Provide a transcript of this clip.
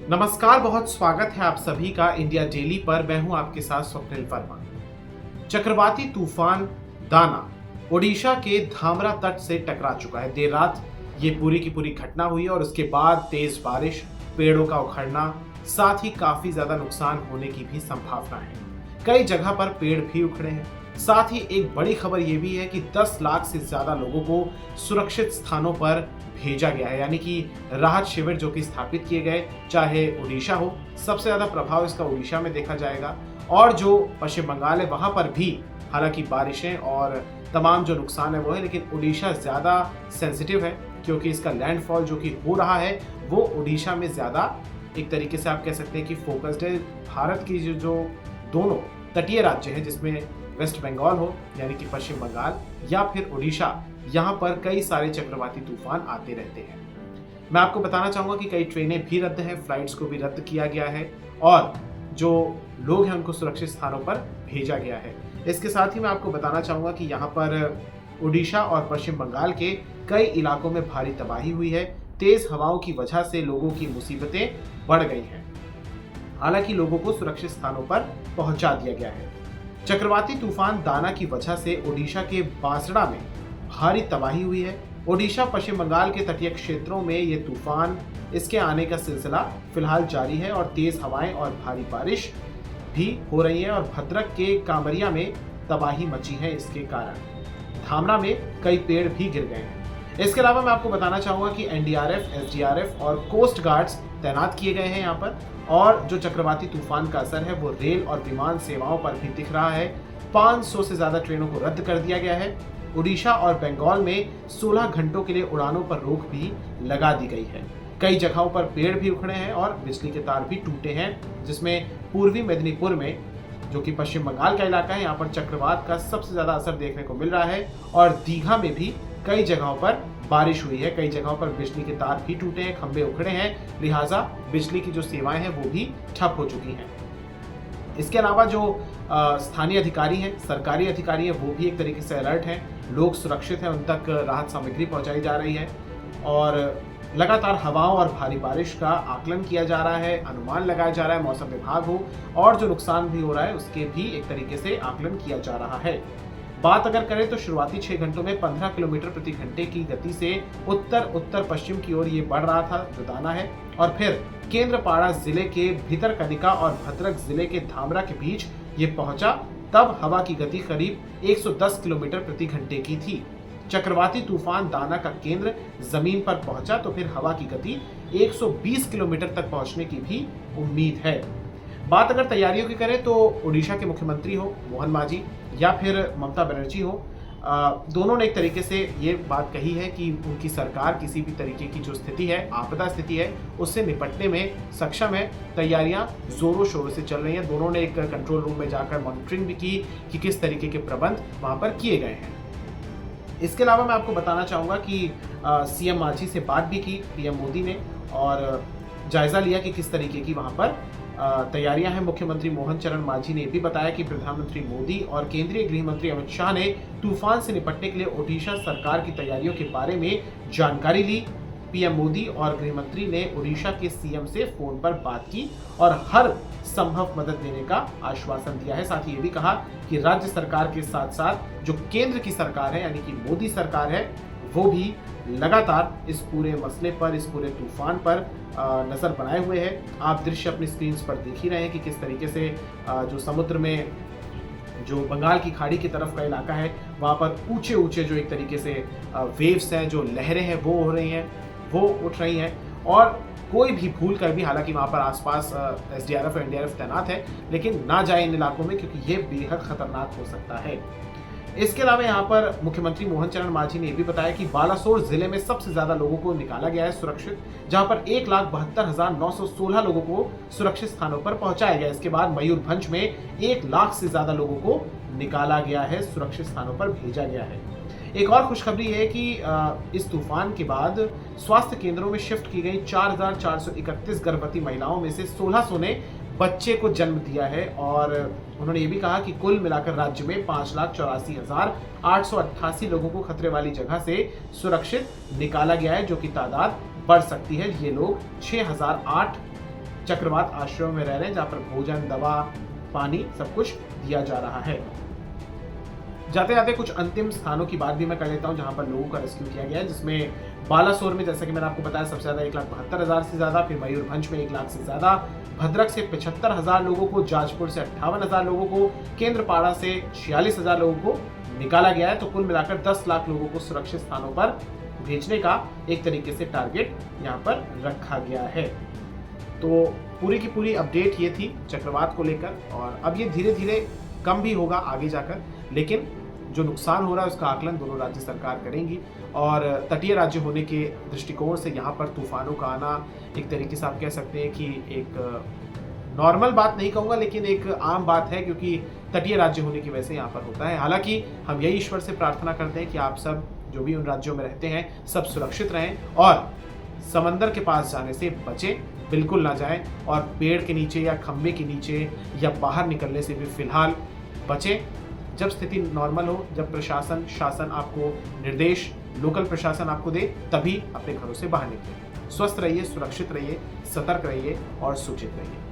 नमस्कार, बहुत स्वागत है आप सभी का इंडिया डेली पर। मैं हूं आपके साथ स्वप्निल वर्मा। चक्रवाती तूफान दाना ओडिशा के धामरा तट से टकरा चुका है। देर रात ये पूरी की पूरी घटना हुई और उसके बाद तेज बारिश, पेड़ों का उखड़ना, साथ ही काफी ज्यादा नुकसान होने की भी संभावना है। कई जगह पर पेड़ भी उखड़े हैं। साथ ही एक बड़ी खबर यह भी है कि 10 लाख से ज्यादा लोगों को सुरक्षित स्थानों पर भेजा गया है, यानी कि राहत शिविर जो कि स्थापित किए गए, चाहे ओडिशा हो। सबसे ज्यादा प्रभाव इसका ओडिशा में देखा जाएगा और जो पश्चिम बंगाल है वहां पर भी हालांकि बारिशें और तमाम जो नुकसान है वो है, लेकिन ओडिशा ज्यादा सेंसिटिव है क्योंकि इसका लैंडफॉल जो कि हो रहा है वो ओडिशा में ज्यादा एक तरीके से आप कह सकते हैं कि फोकस्ड है। भारत की जो दोनों तटीय राज्य हैं, जिसमें वेस्ट बंगाल हो यानी कि पश्चिम बंगाल या फिर ओडिशा, यहाँ पर कई सारे चक्रवाती तूफान आते रहते हैं। मैं आपको बताना चाहूंगा कि कई ट्रेनें भी रद्द हैं, फ्लाइट्स को भी रद्द किया गया है और जो लोग हैं उनको सुरक्षित स्थानों पर भेजा गया है। इसके साथ ही मैं आपको बताना चाहूंगा कि यहाँ पर ओडिशा और पश्चिम बंगाल के कई इलाकों में भारी तबाही हुई है। तेज हवाओं की वजह से लोगों की मुसीबतें बढ़ गई हैं। हालांकि लोगों को सुरक्षित स्थानों पर पहुंचा दिया गया है। चक्रवाती तूफान दाना की वजह से ओडिशा के बांसड़ा में भारी तबाही हुई है। ओडिशा पश्चिम बंगाल के तटीय क्षेत्रों में ये तूफान इसके आने का सिलसिला फिलहाल जारी है और तेज हवाएं और भारी बारिश भी हो रही है और भद्रक के कांवरिया में तबाही मची है। इसके कारण धामरा में कई पेड़ भी गिर गए हैं। इसके अलावा मैं आपको बताना चाहूंगा कि एनडीआरएफ, एसडीआरएफ और कोस्ट गार्ड्स तैनात किए गए हैं यहाँ पर और जो चक्रवाती तूफान का असर है वो रेल और विमान सेवाओं पर भी दिख रहा है। 500 से ज्यादा ट्रेनों को रद्द कर दिया गया है। ओडिशा और बंगाल में 16 घंटों के लिए उड़ानों पर रोक भी लगा दी गई है। कई जगहों पर पेड़ भी उखड़े हैं और बिजली के तार भी टूटे हैं, जिसमें पूर्वी मेदिनीपुर में जो कि पश्चिम बंगाल का इलाका है, यहाँ पर चक्रवात का सबसे ज्यादा असर देखने को मिल रहा है और दीघा में भी कई जगहों पर बारिश हुई है। कई जगहों पर बिजली के तार भी टूटे हैं, खंभे उखड़े हैं, लिहाजा बिजली की जो सेवाएं हैं वो भी ठप हो चुकी हैं। इसके अलावा जो स्थानीय अधिकारी हैं, सरकारी अधिकारी हैं, वो भी एक तरीके से अलर्ट हैं। लोग सुरक्षित हैं, उन तक राहत सामग्री पहुंचाई जा रही है और लगातार हवाओं और भारी बारिश का आकलन किया जा रहा है, अनुमान लगाया जा रहा है, मौसम विभाग हो और जो नुकसान भी हो रहा है उसके भी एक तरीके से आकलन किया जा रहा है। बात अगर करें तो शुरुआती 6 घंटों में 15 किलोमीटर प्रति घंटे की गति से उत्तर उत्तर पश्चिम की ओर ये बढ़ रहा था जो दाना है, और फिर केंद्रपाड़ा जिले के भीतरकनिका और भद्रक जिले के धामरा के बीच ये पहुंचा। तब हवा की गति करीब 110 किलोमीटर प्रति घंटे की थी। चक्रवाती तूफान दाना का केंद्र जमीन पर पहुंचा तो फिर हवा की गति 120 किलोमीटर तक पहुंचने की भी उम्मीद है। बात अगर तैयारियों की करें तो ओडिशा के मुख्यमंत्री हो मोहन मांझी या फिर ममता बनर्जी हो, दोनों ने एक तरीके से ये बात कही है कि उनकी सरकार किसी भी तरीके की जो स्थिति है, आपदा स्थिति है, उससे निपटने में सक्षम है। तैयारियां जोरों शोरों से चल रही हैं। दोनों ने एक कंट्रोल रूम में जाकर मॉनिटरिंग भी की कि किस तरीके के प्रबंध वहां पर किए गए हैं। इसके अलावा मैं आपको बताना चाहूँगा कि सीएम मांझी से बात भी की पीएम मोदी ने और जायजा लिया कि किस तरीके की वहाँ पर तैयारियां हैं। मुख्यमंत्री मोहन चरण मांझी ने भी बताया कि प्रधानमंत्री मोदी और केंद्रीय गृह मंत्री अमित शाह ने तूफान से निपटने के लिए ओडिशा सरकार की तैयारियों के बारे में जानकारी ली। पीएम मोदी और गृह मंत्री ने ओडिशा के सीएम से फोन पर बात की और हर संभव मदद देने का आश्वासन दिया है। साथ ही ये भी कहा कि राज्य सरकार के साथ साथ जो केंद्र की सरकार है यानी कि मोदी सरकार है, वो भी लगातार इस पूरे मसले पर, इस पूरे तूफान पर नजर बनाए हुए है। आप दृश्य अपनी स्क्रीन पर देख ही रहे हैं कि किस तरीके से जो समुद्र में जो बंगाल की खाड़ी की तरफ का इलाका है वहाँ पर ऊंचे ऊंचे जो एक तरीके से वेव्स हैं, जो लहरें हैं वो हो रही हैं, वो उठ रही हैं और कोई भी भूल कर भी, हालांकि वहाँ पर आसपास एसडीआरएफ और एनडीआरएफ तैनात है, लेकिन ना जाए इन इलाकों में क्योंकि ये बेहद खतरनाक हो सकता है। इसके अलावा यहाँ पर मुख्यमंत्री मोहन चरण मांझी ने भी बताया कि बालासोर जिले में सबसे ज्यादा लोगों को निकाला गया है सुरक्षित, जहां पर 1,72,916 लोगों को सुरक्षित स्थानों पर पहुंचाया गया। इसके बाद मयूरभंज में 1 लाख से ज्यादा लोगों को निकाला गया है, सुरक्षित स्थानों पर भेजा गया है। एक और खुशखबरी है कि इस तूफान के बाद स्वास्थ्य केंद्रों में शिफ्ट की गई 4,431 गर्भवती महिलाओं में से 1600 ने बच्चे को जन्म दिया है और उन्होंने ये भी कहा कि कुल मिलाकर राज्य में 5,84,888 लोगों को खतरे वाली जगह से सुरक्षित निकाला गया है, जो कि तादाद बढ़ सकती है। ये लोग चक्रवात आश्रयों में रह रहे हैं, जहां पर भोजन, दवा, पानी सब कुछ दिया जा रहा है। जाते जाते कुछ अंतिम स्थानों की बात भी मैं कर लेता हूं जहां पर लोगों का रेस्क्यू किया गया है, जिसमें बालासोर में, जैसा कि मैंने आपको बताया, सबसे ज्यादा 1,72,000 से ज्यादा, फिर मयूरभंज में 1 लाख से ज्यादा, भद्रक से 75,000 लोगों को, जाजपुर से 58,000 लोगों को, केंद्रपाड़ा से 46,000 लोगों को निकाला गया है। तो कुल मिलाकर 10 लाख लोगों को सुरक्षित स्थानों पर भेजने का एक तरीके से टारगेट यहाँ पर रखा गया है। तो पूरी की पूरी अपडेट ये थी चक्रवात को लेकर, और अब ये धीरे धीरे कम भी होगा आगे जाकर, लेकिन जो नुकसान हो रहा है उसका आकलन दोनों राज्य सरकार करेंगी। और तटीय राज्य होने के दृष्टिकोण से यहाँ पर तूफानों का आना एक तरीके से आप कह सकते हैं कि एक नॉर्मल बात नहीं कहूँगा, लेकिन एक आम बात है, क्योंकि तटीय राज्य होने की वजह से यहाँ पर होता है। हालांकि हम यही ईश्वर से प्रार्थना करते हैं कि आप सब जो भी उन राज्यों में रहते हैं सब सुरक्षित रहें और समंदर के पास जाने से बचें, बिल्कुल ना जाएं, और पेड़ के नीचे या खंबे के नीचे या बाहर निकलने से भी फिलहाल बचें। जब स्थिति नॉर्मल हो, जब प्रशासन, शासन आपको निर्देश, लोकल प्रशासन आपको दे, तभी अपने घरों से बाहर निकलें। स्वस्थ रहिए, सुरक्षित रहिए, सतर्क रहिए और सूचित रहिए।